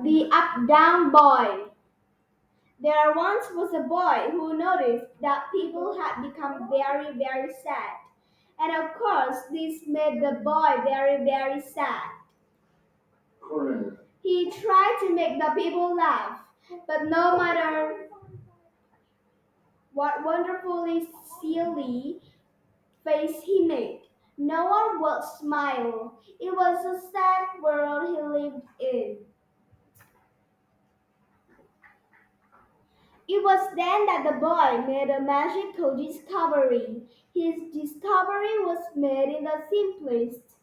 The Up-Down Boy. There once was a boy who noticed that people had become very, very sad. And of course, this made the boy very, very sad. He tried to make the people laugh, but no matter what wonderfully silly face he made, no one would smile. It was a sad world he lived in. It was then that the boy made a magical discovery. His discovery was made in the simplest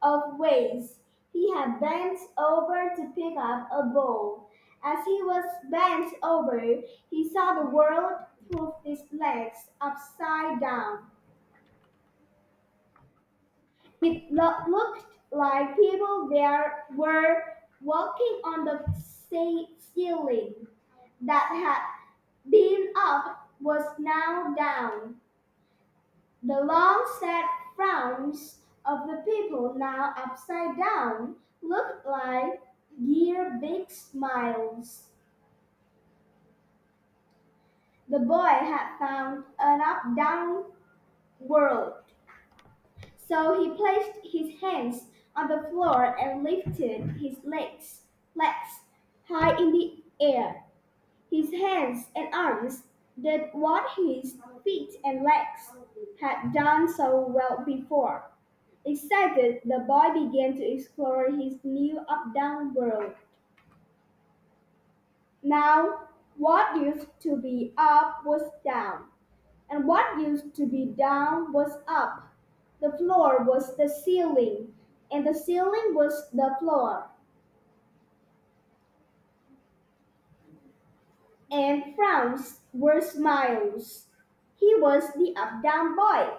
of ways. He had bent over to pick up a ball. As he was bent over, he saw the world through his legs upside down. It looked like people there were walking on the ceiling that had been up was now down. The long sad frowns of the people now upside down looked like dear big smiles. The boy had found an up down world. So he placed his hands on the floor and lifted his legs high in the air. His hands and arms did what his feet and legs had done so well before. Excited, the boy began to explore his new up-down world. Now, what used to be up was down, and what used to be down was up. The floor was the ceiling, and the ceiling was the floor, and frowns were smiles. He was the up-down boy.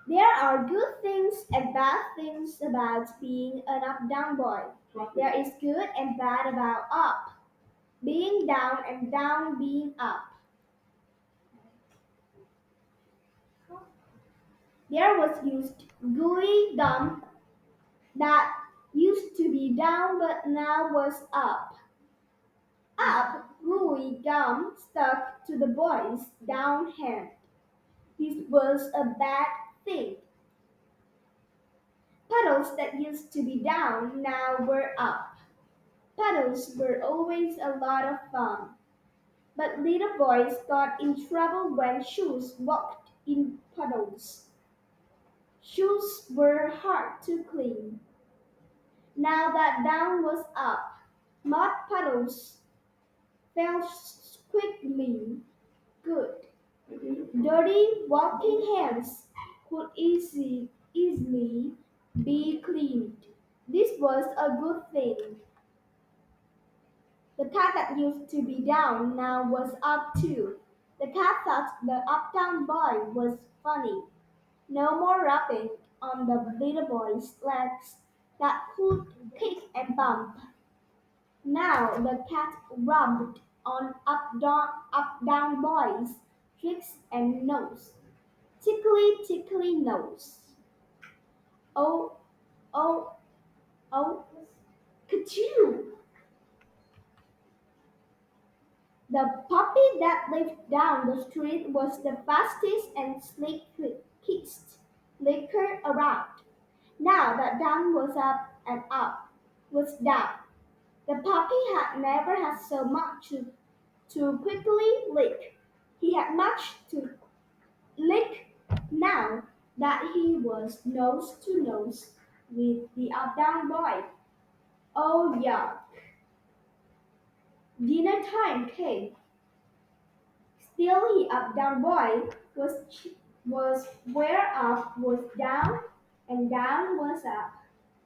There are good things and bad things about being an up-down boy. There is good and bad about up, being down and down being up. There was used gooey gum that used to be down but now was up. Up gooey gum stuck to the boy's down hand. This was a bad thing. Puddles that used to be down now were up. Puddles were always a lot of fun. But little boys got in trouble when shoes walked in puddles. Shoes were hard to clean. Now that down was up, mud puddles fell quickly. Good. Dirty walking hands could easily be cleaned. This was a good thing. The cat that used to be down now was up too. The cat thought the uptown boy was funny. No more rubbing on the little boy's legs that could kick and bump. Now the cat rubbed on up down boys' cheeks and nose. Tickly tickly nose. Oh, oh, oh, Kachoo! The puppy that lived down the street was the fastest and slickest licker around. Now that down was up and up was down. The puppy had never had so much to quickly lick. He had much to lick now that he was nose to nose with the up down boy. Oh yuck. Dinner time came. Still, he up down boy was where up was down and down was up.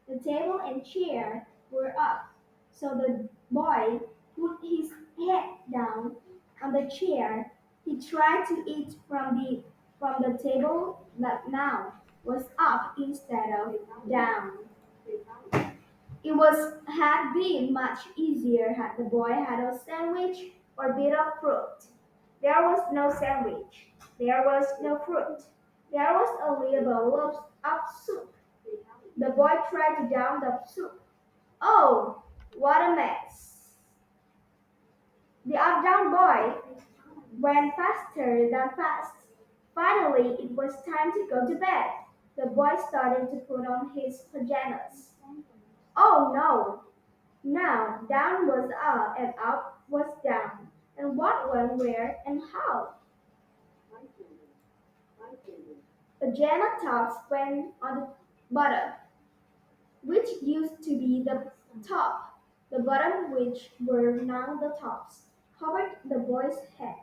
The table and chair were up, so the boy put his head down on the chair. He tried to eat from the table that now was up instead of down. It was had been much easier had the boy had a sandwich or bit of fruit. There was no sandwich. There was no fruit. There was a little bowl of soup. The boy tried to down the soup. Oh, What a mess. The up down boy went faster than fast. Finally, it was time to go to bed. The boy started to put on his pajamas. Oh no! Now down was up and up was down. And what went where and how? Pajama tops went on the bottom, which used to be the top. The bottom, which were now the tops, covered the boy's head.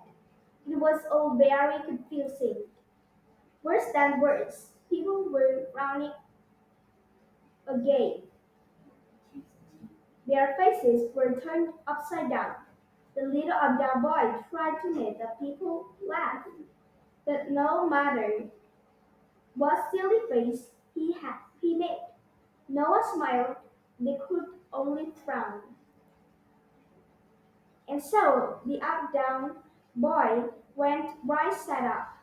It was all very confusing. Worse than worse, people were frowning again. Their faces were turned upside down. The little Abdul boy tried to make the people laugh, but no matter what silly face he made, no one smiled, they could only frown. And so the up down boy went right side up.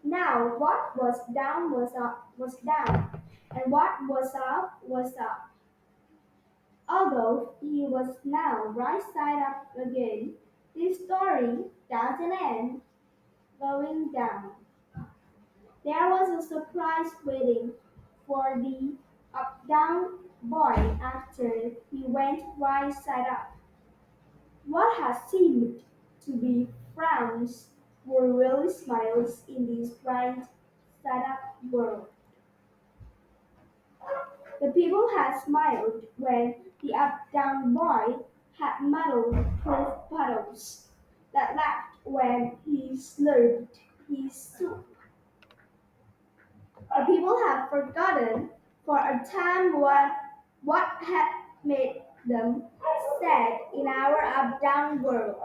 Now what was down was up was down, and what was up was up. Although he was now right side up again, this story doesn't end going down. There was a surprise waiting for the up down boy after he went right side up. What had seemed to be frowns were really smiles in this right side up world. The people had smiled when the up-down boy had muddle-proof puddles, that laughed when he slurped his soup. The people had forgotten for a time what had made them sad in our up-down world.